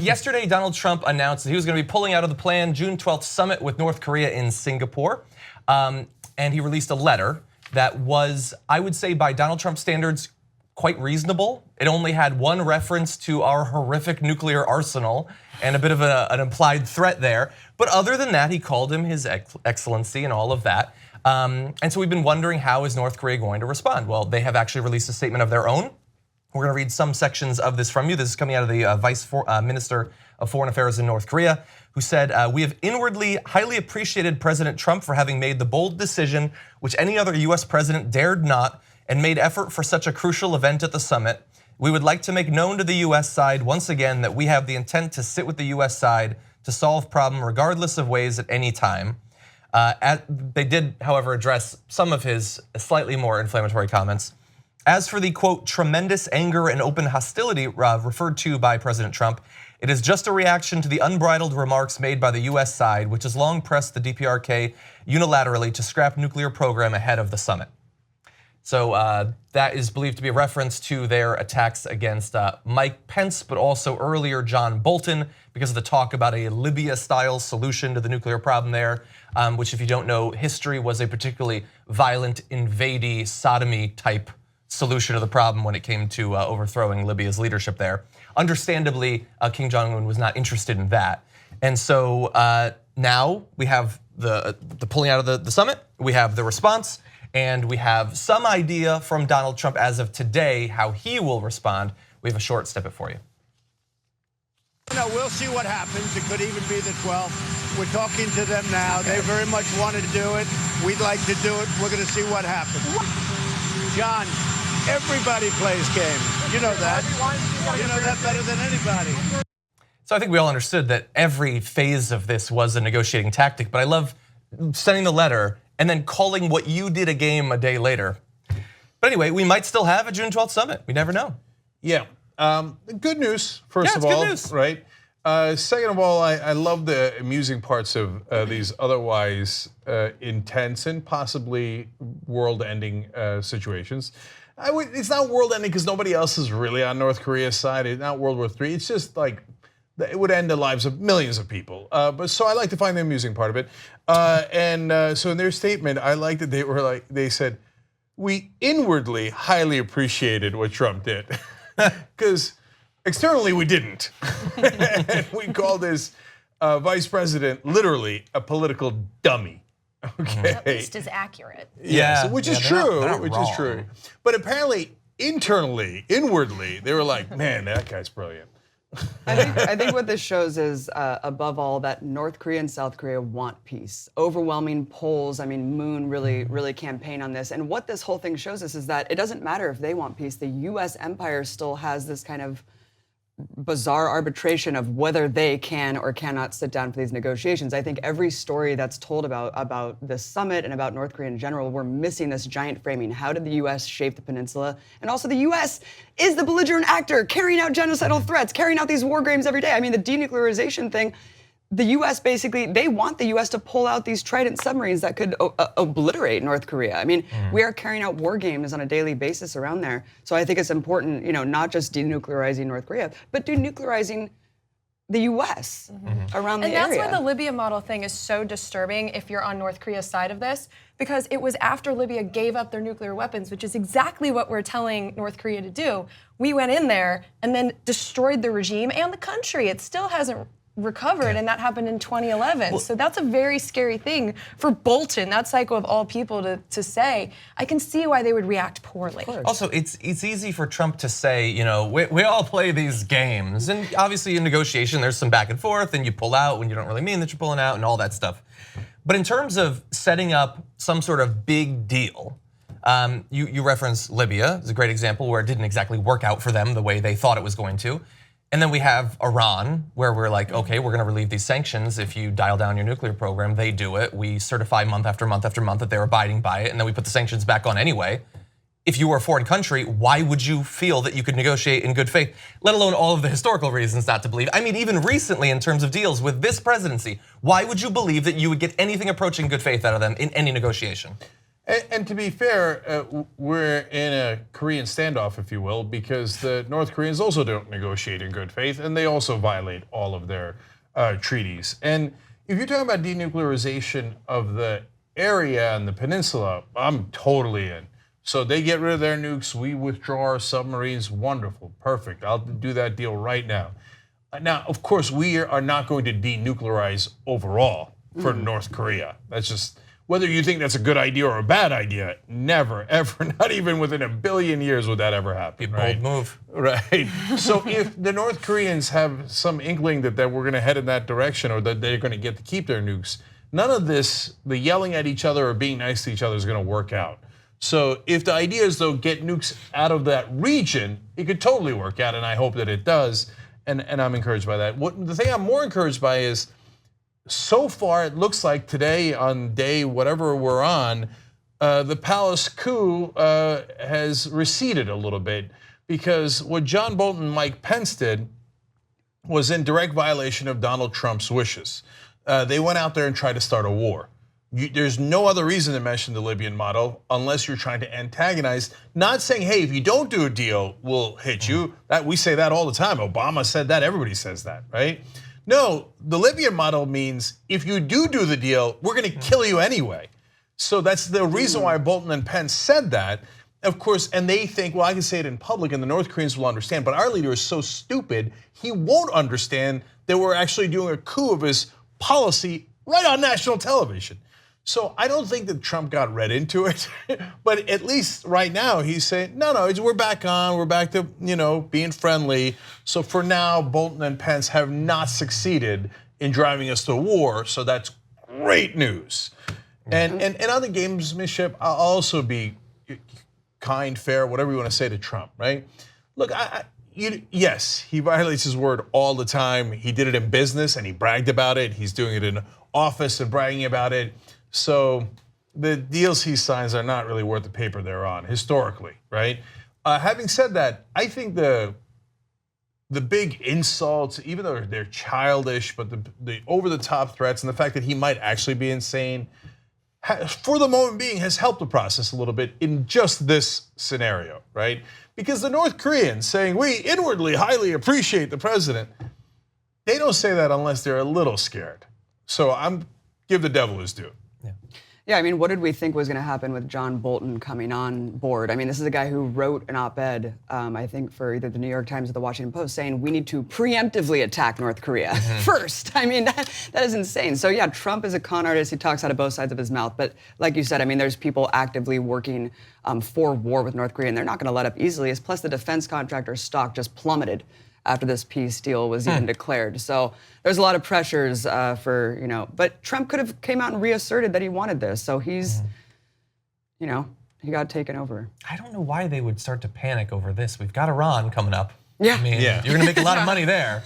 yesterday, Donald Trump announced that he was going to be pulling out of the planned June 12th summit with North Korea in Singapore. And he released a letter that was, I would say by Donald Trump standards, quite reasonable. It only had one reference to our horrific nuclear arsenal and a bit of an implied threat there. But other than that, he called him his excellency and all of that. And so we've been wondering, how is North Korea going to respond? Well, they have actually released a statement of their own. We're going to read some sections of this from you. This is coming out of the Vice Minister of Foreign Affairs in North Korea, who said, we have inwardly highly appreciated President Trump for having made the bold decision, which any other US president dared not, and made effort for such a crucial event at the summit. We would like to make known to the US side once again that we have the intent to sit with the US side to solve problem regardless of ways at any time. They did, however, address some of his slightly more inflammatory comments. As for the, quote, tremendous anger and open hostility referred to by President Trump, it is just a reaction to the unbridled remarks made by the US side, which has long pressed the DPRK unilaterally to scrap nuclear program ahead of the summit. So that is believed to be a reference to their attacks against Mike Pence, but also earlier John Bolton, because of the talk about a Libya-style solution to the nuclear problem there, which, if you don't know history, was a particularly violent, invadey, sodomy type solution to the problem when it came to overthrowing Libya's leadership there. Understandably, Kim Jong Un was not interested in that. And so now we have the pulling out of the summit, we have the response, and we have some idea from Donald Trump as of today how he will respond. We have a short snippet for you. No, we'll see what happens. It could even be the 12th. We're talking to them now. They very much want to do it. We'd like to do it. We're going to see what happens. John, everybody plays games. You know that. You know that better than anybody. So I think we all understood that every phase of this was a negotiating tactic, but I love sending the letter and then calling what you did a game a day later. But anyway, we might still have a June 12th summit. We never know. Yeah, good news, first of all, right? Second of all, I love the amusing parts of these otherwise intense and possibly world-ending situations. It's not world-ending because nobody else is really on North Korea's side. It's not World War III. It's just like it would end the lives of millions of people. But so I like to find the amusing part of it. So in their statement, I like that they said, we inwardly highly appreciated what Trump did. Because externally we didn't. We called this vice president literally a political dummy. Okay. At least is accurate. Yeah, so which is true. But apparently internally, inwardly, they were like, man, that guy's brilliant. I think what this shows is, above all, that North Korea and South Korea want peace. Overwhelming polls, I mean, Moon really campaigned on this. And what this whole thing shows us is that it doesn't matter if they want peace. The US empire still has this kind of bizarre arbitration of whether they can or cannot sit down for these negotiations. I think every story that's told about this summit and about North Korea in general, we're missing this giant framing. How did the US shape the peninsula? And also the US is the belligerent actor carrying out genocidal threats, carrying out these war games every day. I mean, the denuclearization thing, the US basically, they want the US to pull out these Trident submarines that could obliterate North Korea. I mean, we are carrying out war games on a daily basis around there. So I think it's important, not just denuclearizing North Korea, but denuclearizing the US around the area. And that's why the Libya model thing is so disturbing if you're on North Korea's side of this, because it was after Libya gave up their nuclear weapons, which is exactly what we're telling North Korea to do. We went in there and then destroyed the regime and the country. It still hasn't recovered, and that happened in 2011. Well, so that's a very scary thing for Bolton, that psycho of all people, to say. I can see why they would react poorly. Also, it's easy for Trump to say, we all play these games, and obviously in negotiation there's some back and forth, and you pull out when you don't really mean that you're pulling out, and all that stuff. But in terms of setting up some sort of big deal, you reference Libya as a great example where it didn't exactly work out for them the way they thought it was going to. And then we have Iran, where we're like, okay, we're going to relieve these sanctions. If you dial down your nuclear program, they do it. We certify month after month after month that they're abiding by it, and then we put the sanctions back on anyway. If you were a foreign country, why would you feel that you could negotiate in good faith, let alone all of the historical reasons not to believe? I mean, even recently in terms of deals with this presidency, why would you believe that you would get anything approaching good faith out of them in any negotiation? And to be fair, we're in a Korean standoff, if you will, because the North Koreans also don't negotiate in good faith, and they also violate all of their treaties. And if you're talking about denuclearization of the area and the peninsula, I'm totally in. So they get rid of their nukes, we withdraw our submarines, wonderful, perfect. I'll do that deal right now. Now, of course, we are not going to denuclearize overall for North Korea. That's just, whether you think that's a good idea or a bad idea, never, ever, not even within a billion years would that ever happen. Bold move. Right. So if the North Koreans have some inkling that we're going to head in that direction or that they're going to get to keep their nukes, none of this, the yelling at each other or being nice to each other, is going to work out. So if the idea is, though, get nukes out of that region, it could totally work out, and I hope that it does, and I'm encouraged by that. The thing I'm more encouraged by is, so far it looks like today, on day whatever we're on, the palace coup has receded a little bit, because what John Bolton and Mike Pence did was in direct violation of Donald Trump's wishes. They went out there and tried to start a war. There's no other reason to mention the Libyan model unless you're trying to antagonize, not saying, hey, if you don't do a deal, we'll hit you. We say that all the time. Obama said that, everybody says that, right? No, the Libyan model means if you do the deal, we're gonna kill you anyway. So that's the reason why Bolton and Pence said that. Of course, and they think, well, I can say it in public and the North Koreans will understand, but our leader is so stupid, he won't understand that we're actually doing a coup of his policy right on national television. So I don't think that Trump got read into it, but at least right now he's saying, no, we're back on, we're back to being friendly. So for now, Bolton and Pence have not succeeded in driving us to war, so that's great news. And on the gamesmanship, I'll also be kind, fair, whatever you want to say to Trump, right? Look, yes, he violates his word all the time. He did it in business and he bragged about it. He's doing it in office and bragging about it. So the deals he signs are not really worth the paper they're on, historically, right? Having said that, I think the big insults, even though they're childish, but the over-the-top threats and the fact that he might actually be insane, for the moment being, has helped the process a little bit in just this scenario, right? Because the North Koreans saying, we inwardly highly appreciate the president, they don't say that unless they're a little scared. So give the devil his due. Yeah, I mean, what did we think was going to happen with John Bolton coming on board? I mean, this is a guy who wrote an op-ed, I think, for either the New York Times or the Washington Post, saying we need to preemptively attack North Korea first. I mean, that is insane. So yeah, Trump is a con artist. He talks out of both sides of his mouth. But like you said, I mean, there's people actively working for war with North Korea, and they're not going to let up easily. Plus, the defense contractor's stock just plummeted after this peace deal was even declared. So there's a lot of pressures but Trump could have came out and reasserted that he wanted this. So he's, he got taken over. I don't know why they would start to panic over this. We've got Iran coming up. Yeah. I mean, you're gonna make a lot of money there.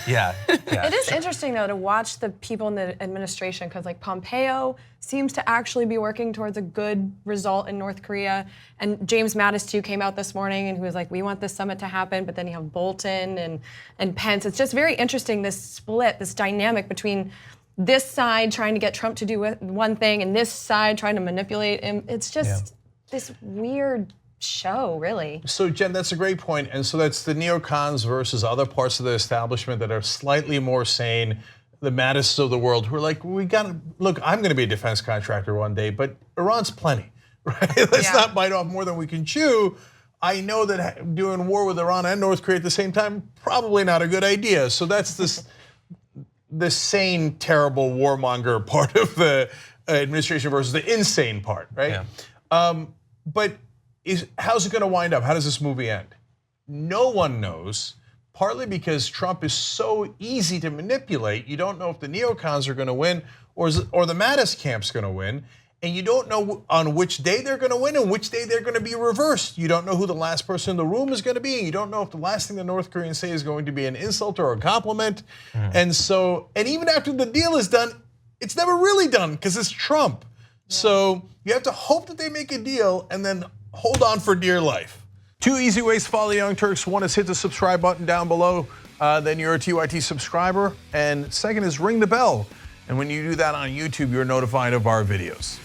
Yeah. It is interesting though to watch the people in the administration, because like Pompeo seems to actually be working towards a good result in North Korea, and James Mattis too came out this morning and he was like, we want this summit to happen, but then you have Bolton and Pence. It's just very interesting, this split, this dynamic between this side trying to get Trump to do one thing and this side trying to manipulate him. It's just this weird show, really. So Jen, that's a great point. And so that's the neocons versus other parts of the establishment that are slightly more sane, the Mattis of the world, who are like, look, I'm going to be a defense contractor one day, but Iran's plenty, right? Let's not bite off more than we can chew. I know that doing war with Iran and North Korea at the same time, probably not a good idea. So that's the sane, terrible warmonger part of the administration versus the insane part, right? Yeah. But how's it going to wind up? How does this movie end? No one knows, partly because Trump is so easy to manipulate. You don't know if the neocons are going to win or the Mattis camp's going to win, and you don't know on which day they're going to win and which day they're going to be reversed. You don't know who the last person in the room is going to be, and you don't know if the last thing the North Koreans say is going to be an insult or a compliment. And even after the deal is done, it's never really done because it's Trump. So you have to hope that they make a deal and then hold on for dear life. 2 easy ways to follow the Young Turks. One is hit the subscribe button down below, then you're a TYT subscriber. And second is ring the bell. And when you do that on YouTube, you're notified of our videos.